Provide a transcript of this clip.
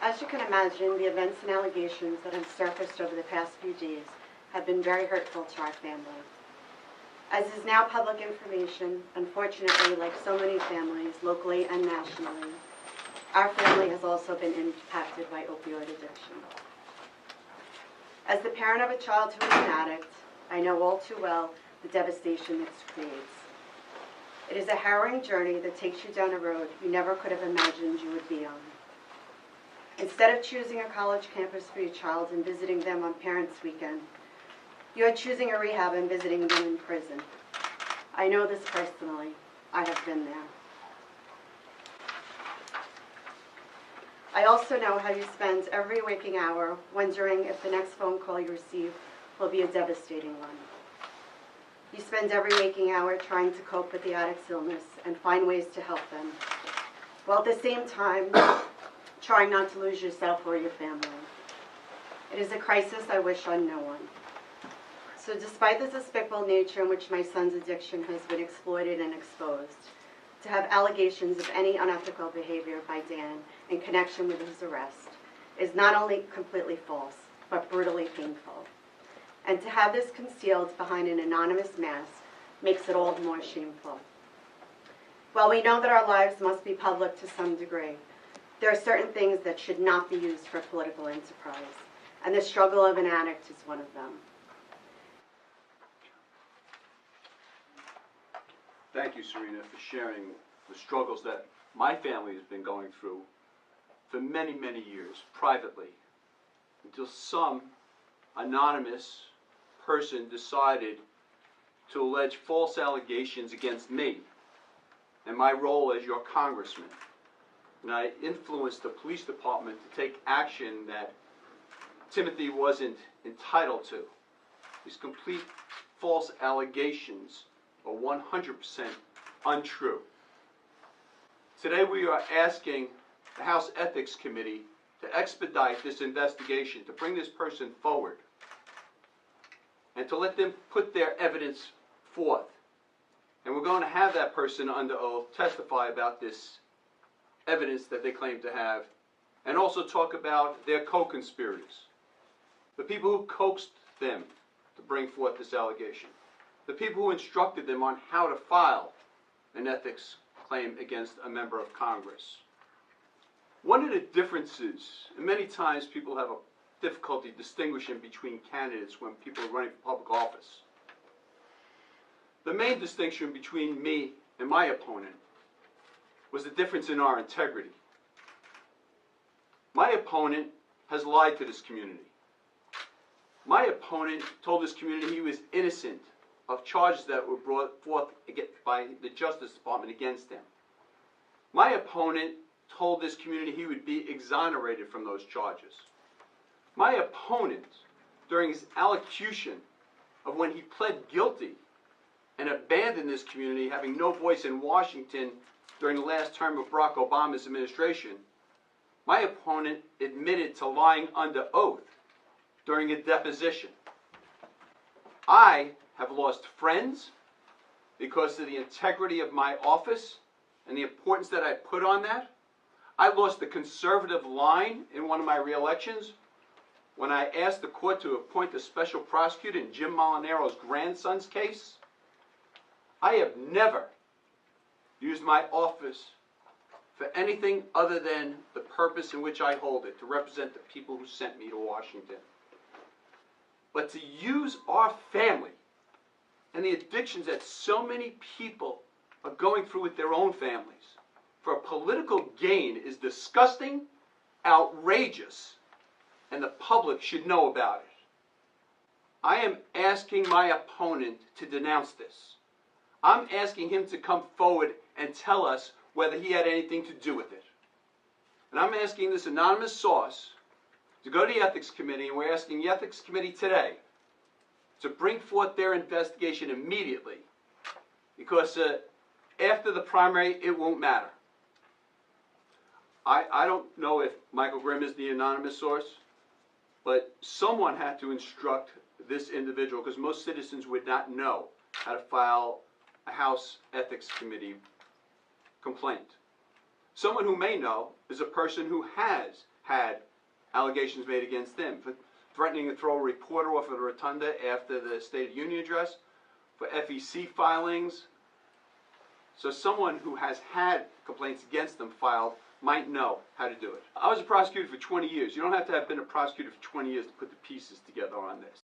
As you can imagine, the events and allegations that have surfaced over the past few days have been very hurtful to our family. As is now public information, unfortunately, like so many families, locally and nationally, our family has also been impacted by opioid addiction. As the parent of a child who is an addict, I know all too well the devastation this creates. It is a harrowing journey that takes you down a road you never could have imagined you would be on. Instead of choosing a college campus for your child and visiting them on Parents' Weekend, you are choosing a rehab and visiting them in prison. I know this personally. I have been there. I also know how you spend every waking hour wondering if the next phone call you receive will be a devastating one. You spend every waking hour trying to cope with the addict's illness and find ways to help them, while at the same time trying not to lose yourself or your family. It is a crisis I wish on no one. So despite the despicable nature in which my son's addiction has been exploited and exposed, to have allegations of any unethical behavior by Dan in connection with his arrest is not only completely false, but brutally painful. And to have this concealed behind an anonymous mask makes it all the more shameful. While we know that our lives must be public to some degree, there are certain things that should not be used for political enterprise, and the struggle of an addict is one of them. Thank you, Serena, for sharing the struggles that my family has been going through for many, many years, privately, until some anonymous person decided to allege false allegations against me and my role as your congressman. And I influenced the police department to take action that Timothy wasn't entitled to. These complete false allegations are 100% untrue. Today we are asking the House Ethics Committee to expedite this investigation, to bring this person forward, and to let them put their evidence forth. And we're going to have that person under oath testify about this evidence that they claim to have, and also talk about their co-conspirators, the people who coaxed them to bring forth this allegation, the people who instructed them on how to file an ethics claim against a member of Congress. One of the differences, and many times people have a difficulty distinguishing between candidates when people are running for public office. The main distinction between me and my opponent was the difference in our integrity. My opponent has lied to this community. My opponent told this community he was innocent of charges that were brought forth by the Justice Department against him. My opponent told this community he would be exonerated from those charges. My opponent, during his allocution of when he pled guilty and abandoned this community, having no voice in Washington during the last term of Barack Obama's administration, my opponent admitted to lying under oath during a deposition. I have lost friends because of the integrity of my office and the importance that I put on that. I lost the conservative line in one of my re-elections when I asked the court to appoint a special prosecutor in Jim Molinaro's grandson's case. I have never used my office for anything other than the purpose in which I hold it, to represent the people who sent me to Washington. But to use our family and the addictions that so many people are going through with their own families for a political gain is disgusting, outrageous, and the public should know about it. I am asking my opponent to denounce this. I'm asking him to come forward and tell us whether he had anything to do with it. And I'm asking this anonymous source to go to the Ethics Committee, and we're asking the Ethics Committee today to bring forth their investigation immediately, because after the primary, it won't matter. I don't know if Michael Grimm is the anonymous source, but someone had to instruct this individual, because most citizens would not know how to file a House Ethics Committee complaint. Someone who may know is a person who has had allegations made against them for threatening to throw a reporter off of the rotunda after the State of the Union address, for FEC filings. So someone who has had complaints against them filed might know how to do it. I was a prosecutor for 20 years. You don't have to have been a prosecutor for 20 years to put the pieces together on this.